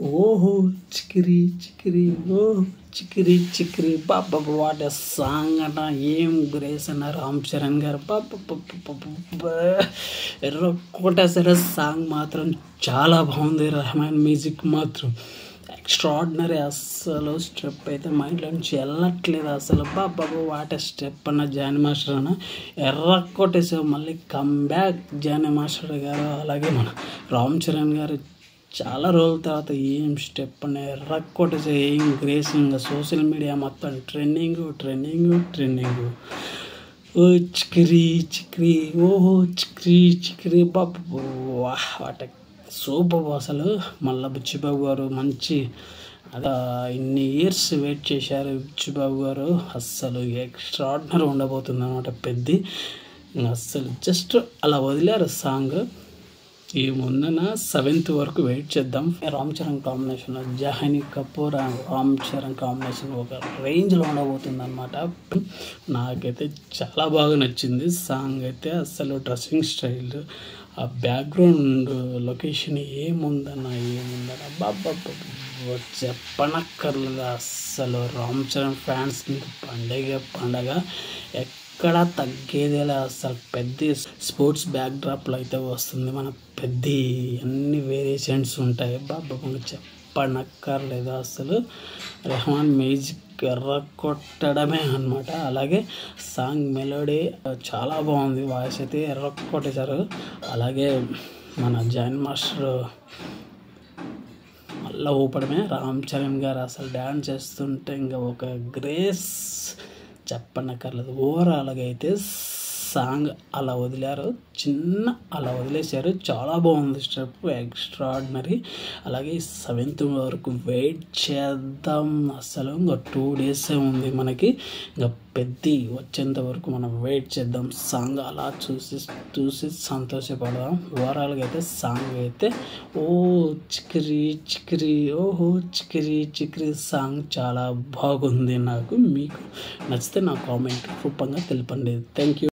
ఓహో చికిరి చికిరి ఓహో చికిరి చికిరి బాబా what a song అన్న ఏం గ్రేస్ అన్న రామ్ చరణ్ గారు బాబా ఎర్ర కొట్టేసారు సాంగ్ మాత్రం చాలా బాగుంది. రెహమాన్ మ్యూజిక్ మాత్రం ఎక్స్ట్రాడినరీ. అస్సలు స్టెప్ అయితే మైండ్లో నుంచి వెళ్ళట్లేదు అసలు. బాబా వాట్ ఎ స్టెప్ అన్న జానీ మాస్టర్ అన్న ఎర్ర కొట్టేసావు. మళ్ళీ కమ్బ్యాక్ జానీ మాస్టర్ గారు. అలాగే మన రామ్ చరణ్ గారు చాలా రోజుల తర్వాత ఏం స్టెప్ అని ఎర్ర కొట్టేసా. ఏం గ్రేస్. ఇంకా సోషల్ మీడియా మొత్తం ట్రెండింగ్. ఓ చిక్రీ చిక్రీ ఓహో చిక్రీ చిక్రీ బాబు వాట సూపర్ అసలు. మళ్ళీ బుచ్చిబాబు గారు మంచి అలా ఇన్ని ఇయర్స్ వెయిట్ చేశారు బుచ్చిబాబు గారు. అస్సలు ఎక్స్ట్రాడినరీ ఉండబోతుంది అనమాట పెద్ద. అస్సలు జస్ట్ అలా వదిలేరు సాంగ్. ఏముందన్నా 7th వరకు వెయిట్ చేద్దాం. Ram Charan combination, Jahnavi Kapoor and Ram Charan combination ఒక రేంజ్లో ఉండబోతుంది అనమాట. నాకైతే చాలా బాగా నచ్చింది సాంగ్ అయితే. అస్సలు డ్రెస్సింగ్ స్టైల్, ఆ బ్యాక్గ్రౌండ్ లొకేషన్ ఏముందన్న బాబా చెప్పనక్కర్లేదు. అస్సలు రామ్ చరణ్ ఫ్యాన్స్ పండగ ఎక్కడ తగ్గేదేలా. అసలు పెద్ద స్పోర్ట్స్ బ్యాక్డ్రాప్లో అయితే వస్తుంది మన పెద్ద. అన్ని వేరియేషన్స్ ఉంటాయి బాబా చెప్పనక్కర్లేదు అసలు. రెహమాన్ మ్యూజిక్ ఎర్ర కొట్టడమే అనమాట. అలాగే సాంగ్ మెలోడీ చాలా బాగుంది. వాయిస్ అయితే ఎర్ర కొట్టేశారు. అలాగే మన జానీ మాస్టర్ మళ్ళీ ఊపడమే. రామ్ చరణ్ గారు అసలు డ్యాన్స్ చేస్తుంటే ఇంకా ఒక గ్రేస్ చెప్పనక్కర్లేదు. ఓవరాల్గా అయితే సాంగ్ అలా వదిలేరు, అలా వదిలేశారు. చాలా బాగుంది స్టెప్, ఎక్స్ట్రాడినరీ. అలాగే 7th వరకు వెయిట్ చేద్దాం. అసలు ఇంకా 2 days ఉంది మనకి. ఇంకా పెద్ద వచ్చేంత వరకు మనం వెయిట్ చేద్దాం. సాంగ్ అలా చూసి సంతోషపడదాం. ఓవరాల్గా అయితే సాంగ్ అయితే ఓ చిక్రీ చిక్రీ ఓహో చిక్రీ సాంగ్ చాలా బాగుంది. నాకు మీకు నచ్చితే నా కామెంట్ రూపంగా తెలపండి. Thank you.